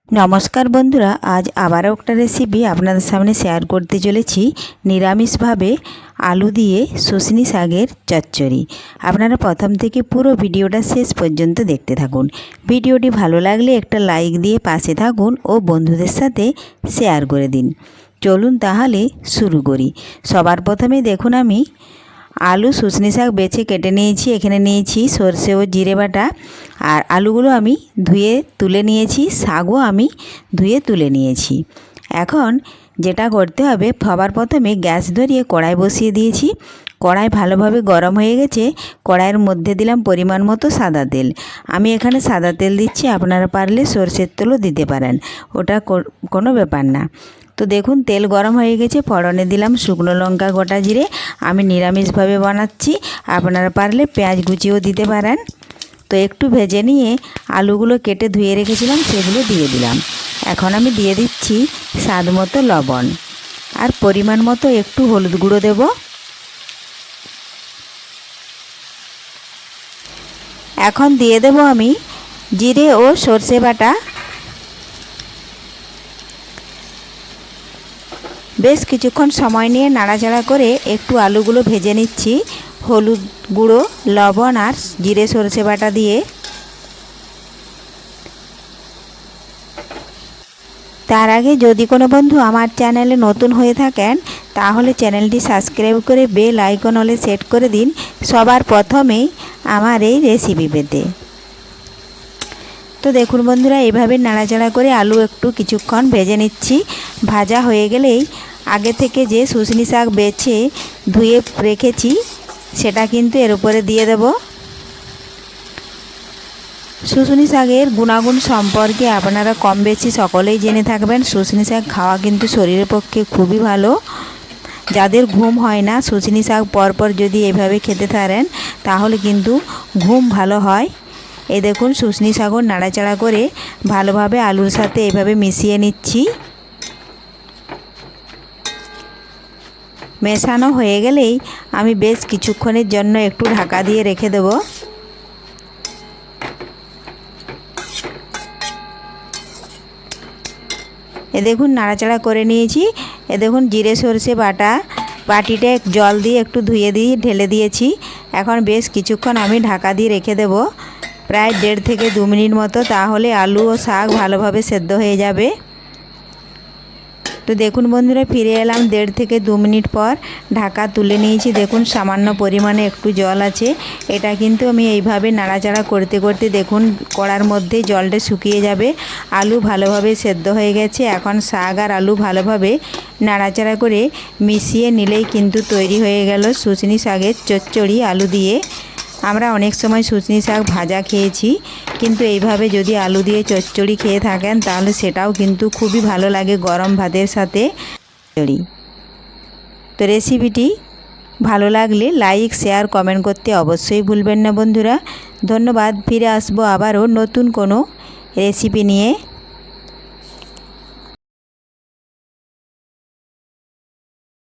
নমস্কার বন্ধুরা, আজ আবারও একটা রেসিপি আপনাদের সামনে শেয়ার করতে চলেছি। নিরামিষভাবে আলু দিয়ে শুশনি শাকের চচ্চড়ি। আপনারা প্রথম থেকে পুরো ভিডিওটা শেষ পর্যন্ত দেখতে থাকুন। ভিডিওটি ভালো লাগলে একটা লাইক দিয়ে পাশে থাকুন ও বন্ধুদের সাথে শেয়ার করে দিন। চলুন তাহলে শুরু করি। সবার প্রথমে দেখুন আমি আলু শুশনি শাক বেছে কেটে নিয়েছি। এখানে নিয়েছি সর্ষে ও জিরে বাটা, আর আলুগুলো আমি ধুয়ে তুলে নিয়েছি, শাকও আমি ধুয়ে তুলে নিয়েছি। এখন যেটা করতে হবে, সবার প্রথমে গ্যাস ধরিয়ে কড়াই বসিয়ে দিয়েছি। কড়াই ভালোভাবে গরম হয়ে গেছে। কড়াইয়ের মধ্যে দিলাম পরিমাণ মতো সাদা তেল। আমি এখানে সাদা তেল দিচ্ছি, আপনারা পারলে সরষের তেলও দিতে পারেন, ওটা কোনো ব্যাপার না। তো দেখুন তেল গরম হয়ে গেছে। ফোড়নে দিলাম শুকনো লঙ্কা, গোটা জিরে। আমি নিরামিষভাবে বানাচ্ছি, আপনারা পারলে পেঁয়াজ কুচিও দিতে পারেন। তো একটু ভেজে নিয়ে আলুগুলো কেটে ধুয়ে রেখেছিলাম, সেগুলো দিয়ে দিলাম। এখন আমি দিয়ে দিচ্ছি স্বাদ মতো লবণ আর পরিমাণ মতো একটু হলুদ গুঁড়ো দেব। এখন দিয়ে দেব আমি জিরে ও সর্ষে বাটা। বেশ কিছুক্ষণ সময় নিয়ে নাড়াচাড়া করে একটু আলুগুলো ভেজে নিচ্ছি হলুদ গুঁড়ো, লবণ আর জিরে সর্ষে বাটা দিয়ে। তার আগে যদি কোনো বন্ধু আমার চ্যানেলে নতুন হয়ে থাকেন, তাহলে চ্যানেলটি সাবস্ক্রাইব করে বেল আইকন হলে সেট করে দিন সবার প্রথমেই আমার এই রেসিপি পেতে। তো দেখুন বন্ধুরা, এইভাবে নাড়াচাড়া করে আলু একটু কিছুক্ষণ ভেজে নিচ্ছি। ভাজা হয়ে গেলেই আগে থেকে যে শুশনি শাক বেছে ধুয়ে রেখেছি সেটা কিন্তু এর উপরে দিয়ে দেব। শুশনি শাকের গুণাগুণ সম্পর্কে আপনারা কম বেশি সকলেই জেনে থাকবেন। শুশনি শাক খাওয়া কিন্তু শরীরের পক্ষে খুবই ভালো। যাদের ঘুম হয় না, শুশনি শাক পরপর যদি এভাবে খেতে পারেন তাহলে কিন্তু ঘুম ভালো হয়। এই দেখুন শুশনি শাকও নাড়াচাড়া করে ভালোভাবে আলুর সাথে এভাবে মিশিয়ে নিচ্ছি। মেশানো হয়ে গেলেই আমি বেশ কিছুক্ষণের জন্য একটু ঢাকা দিয়ে রেখে দেব। এ দেখুন নাড়াচাড়া করে নিয়েছি। এ দেখুন জিরে সর্ষে বাটা বাটিতে জল দিয়ে একটু ধুয়ে দিয়ে ঢেলে দিয়েছি। এখন বেশ কিছুক্ষণ আমি ঢাকা দিয়ে রেখে দেব, প্রায় 1.5 থেকে 2 মিনিট মতো, তাহলে আলু ও শাক ভালোভাবে সেদ্ধ হয়ে যাবে। তো দেখুন বন্ধুরা, ফিরে এলাম 1.5 থেকে 2 মিনিট পর। ঢাকা তুলে নিয়েছি। দেখুন সামান্য পরিমাণে একটু জল আছে। এটা কিন্তু আমি এইভাবে নাড়াচাড়া করতে করতে দেখুন কড়ার মধ্যে জলটা শুকিয়ে যাবে। আলু ভালোভাবে সেদ্ধ হয়ে গেছে। এখন শাক আর আলু ভালোভাবে নাড়াচাড়া করে মিশিয়ে নিলেই কিন্তু তৈরি হয়ে গেল শুশনি শাকের চচ্চড়ি আলু দিয়ে। আমরা অনেক সময় শুশনি শাক ভাজা খেয়েছি, কিন্তু এইভাবে যদি আলু দিয়ে চচ্চড়ি খেয়ে থাকেন তাহলে সেটাও কিন্তু খুবই ভালো লাগে গরম ভাতের সাথে। তো রেসিপিটি ভালো লাগলে লাইক, শেয়ার, কমেন্ট করতে অবশ্যই ভুলবেন না বন্ধুরা। ধন্যবাদ। ফিরে আসবো আবারও নতুন কোনো রেসিপি নিয়ে।